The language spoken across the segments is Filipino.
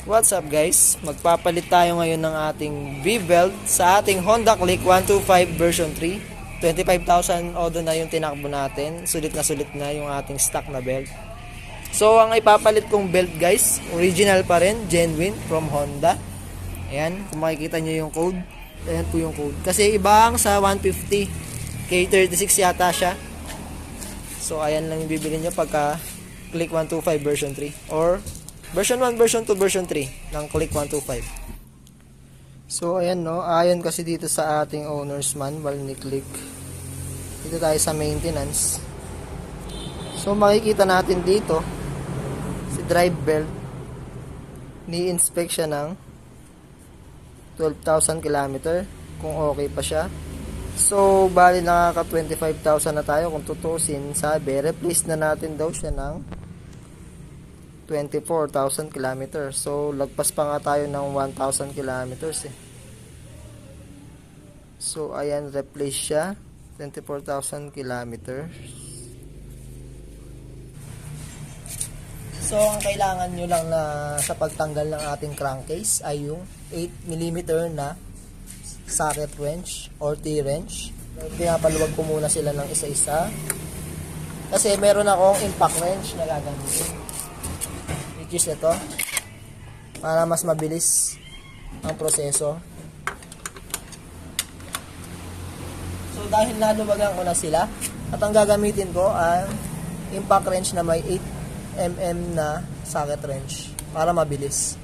What's up guys? Magpapalit tayo ngayon ng ating V-belt sa ating Honda Click 125 version 3. 25,000 odo na yung tinakbo natin. Sulit na yung ating stock na belt. So ang ipapalit kong belt guys, original pa rin, genuine from Honda. Ayan, kung makikita nyo yung code. Ayan po yung code. Kasi iba ang sa 150. K36 yata siya. So ayan lang yung bibili nyo pagka Click 125 version 3 or version 1, version 2, version 3 ng Click 125. So ayan no, ayon kasi dito sa ating owner's manual ni Click. Dito tayo sa maintenance. So makikita natin dito si drive belt ni-inspect siya ng 12,000 km kung okay pa siya. So bali nakaka 25,000 na tayo kung tutusin. Sabi replace na natin daw siya ng 24,000 km. So lagpas pa nga tayo ng 1,000 km eh. So ayan, replace siya 24,000 km. So ang kailangan nyo lang na sa pagtanggal ng ating crankcase ay yung 8mm na socket wrench or T-wrench. Pinapaluwag ko muna sila ng isa-isa kasi meron akong impact wrench na gagamitin, which is ito, para mas mabilis ang proseso. So dahil naluwagan ko na sila, at ang gagamitin ko ay impact wrench na may 8mm na socket wrench para mabilis.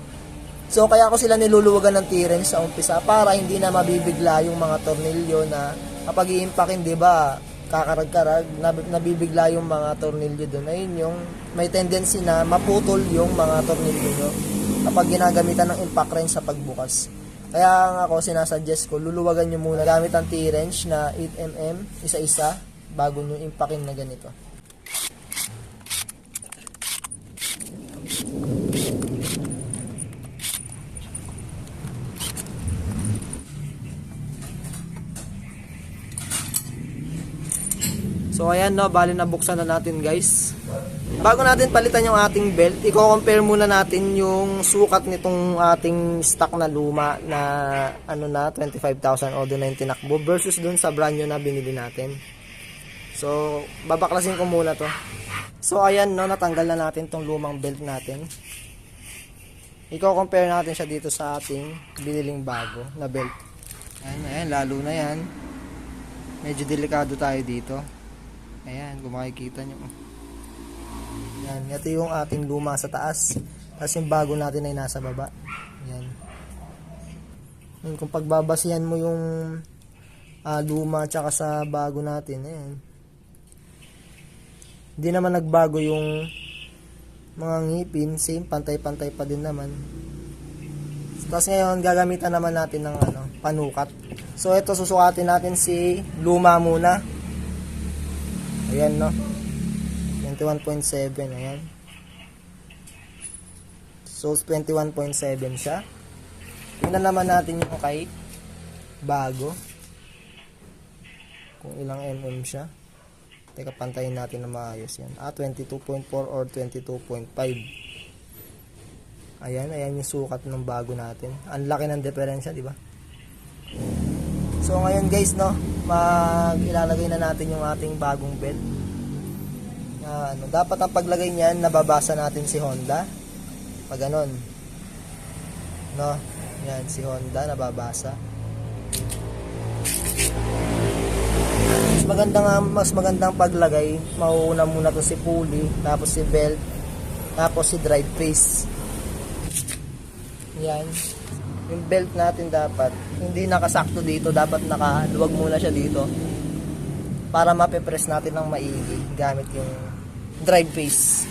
So kaya ko sila niluluwagan ng T-wrench sa umpisa para hindi na mabibigla yung mga tornilyo na kapag i-impact, di ba, kakarag-karag, nabibigla yung mga tornilyo doon. Ayun yung may tendency na maputol yung mga tornilyo nyo kapag ginagamitan ng impact wrench sa pagbukas. Kaya nga ako sinasuggest ko, luluwagan nyo muna gamit ang T-wrench na 8mm isa-isa bago nyo impactin na ganito. So ayan no, bali nabuksan na natin guys. Bago natin palitan yung ating belt, i-compare muna natin yung sukat nitong ating stock na luma na ano na 25,000 odo na yung tinakbo versus dun sa brand new na binili natin. So babaklasin ko muna to. So ayan no, natanggal na natin tong lumang belt natin. I-compare natin siya dito sa ating biniling bago na belt. Ayan, lalo na yan. Medyo delikado tayo dito. Ayan, kung makikita nyo. Ayan, ito yung ating luma sa taas. Tapos yung bago natin ay nasa baba. Ayan. Ayan, kung pagbabasihan mo yung luma tsaka sa bago natin, ayan. Hindi naman nagbago yung mga ngipin. Same, pantay-pantay pa din naman. Tapos ngayon, gagamitan naman natin ng panukat. So ito, susukatin natin si luma muna. Ayan no, 21.7, ayan. So 21.7 siya. Tingnan naman natin yung kay bago, kung ilang mm siya. Teka, pantayin natin na maayos yan. 22.4 or 22.5. Ayan yung sukat ng bago natin. Ang laki ng diferensya, di ba? So ngayon guys no, ilalagay na natin yung ating bagong belt. Dapat ang paglagay niyan, nababasa natin si Honda. Pag ganon. No? Yan, si Honda nababasa. Mas magandang paglagay, mauuna muna to si pulley, tapos si belt, tapos si drive face. Yan. Yung belt natin dapat hindi nakasakto dito, dapat nakaluwag muna siya dito para mape-press natin ng maigi gamit yung drive face.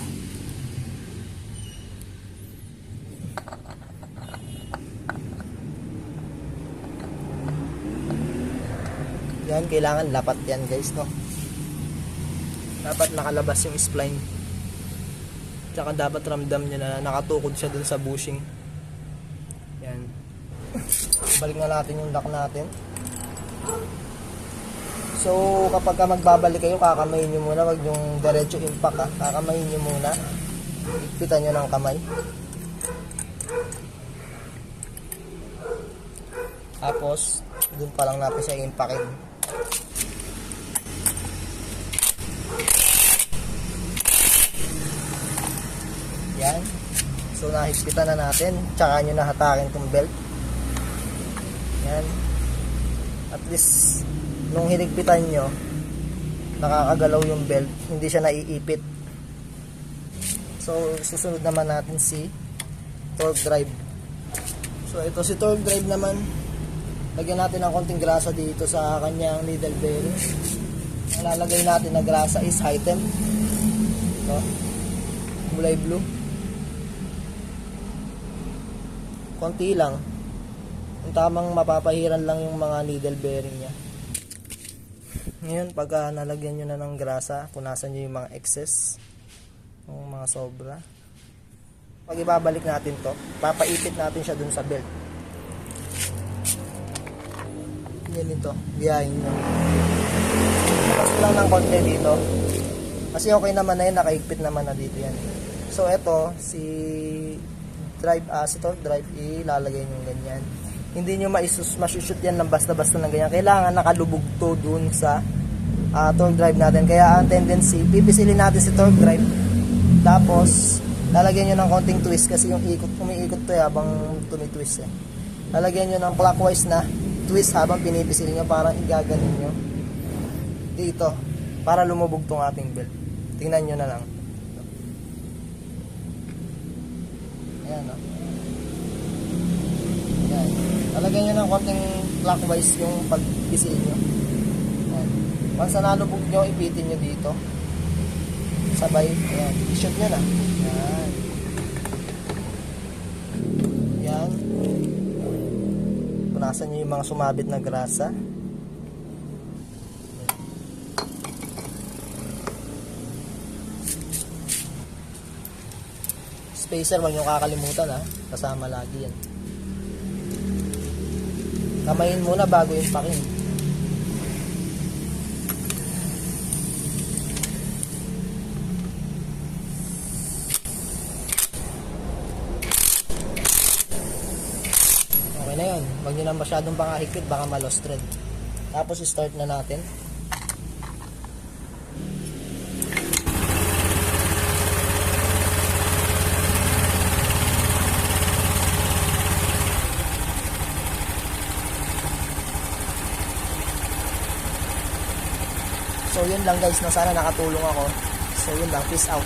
Yan, kailangan lapat yan guys no. Dapat nakalabas yung spline. Tsaka dapat ramdam nyo na nakatukod siya dun sa bushing. Yan. Balik na natin yung lock natin. So kapag ka magbabalik kayo, kakamayin nyo muna, wag yung diretso impact kakamayin nyo muna. Ikpitan nyo ng kamay. Tapos, dun pa lang natin siya impakin. Yan. So, nahigpitan na natin. Tsaka nyo nahatakin itong belt. Yan. At least, nung hinigpitan nyo, nakakagalaw yung belt. Hindi siya naiipit. So, susunod naman natin si torque drive. So, ito si torque drive naman. Lagyan natin ng konting grasa dito sa kanyang needle bearing. Ang lalagay natin na grasa is high temp. Ito. Kulay blue. Konti lang. Yung tamang mapapahiran lang yung mga needle bearing niya. Ngayon, pagka nalagyan nyo na ng grasa, punasan nyo yung mga excess, yung mga sobra. Pag ibabalik natin to, papaipit natin siya dun sa belt. Yan ito, biyahin nyo. Tapos lang ng konti dito. Kasi okay naman na yun, nakaigpit naman na dito yan. So, ito, si torque drive, ilalagay nyo ganyan. Hindi nyo masushoot yan ng basta-basta ng ganyan. Kailangan nakalubog to dun sa torque drive natin. Kaya ang tendency, pipisilin natin si torque drive. Tapos, lalagyan nyo ng konting twist kasi yung umiikot to habang tumitwist eh. Lalagyan nyo ng clockwise na twist habang pinipisil nyo, parang igaganin nyo dito para lumubog tong ating belt. Tingnan nyo na lang. Ayan o. Ayan. Lalagyan nyo ng konting clockwise yung pagpisil nyo. Ayan. Once na nalubog nyo, ipitin nyo dito. Sabay. Ayan. I-shoot nyo na. Ayan. Ayan. Punasan nyo yung mga sumabit na grasa. Spacer, huwag nyo kakalimutan ha. Kasama lagi yan. Kamayin muna bago yung pakin. Okay na yun. Huwag nyo na masyadong pakahigpit, baka ma-lost thread. Tapos start na natin. So yun lang guys, no, sana nakatulong ako. So yun lang, peace out.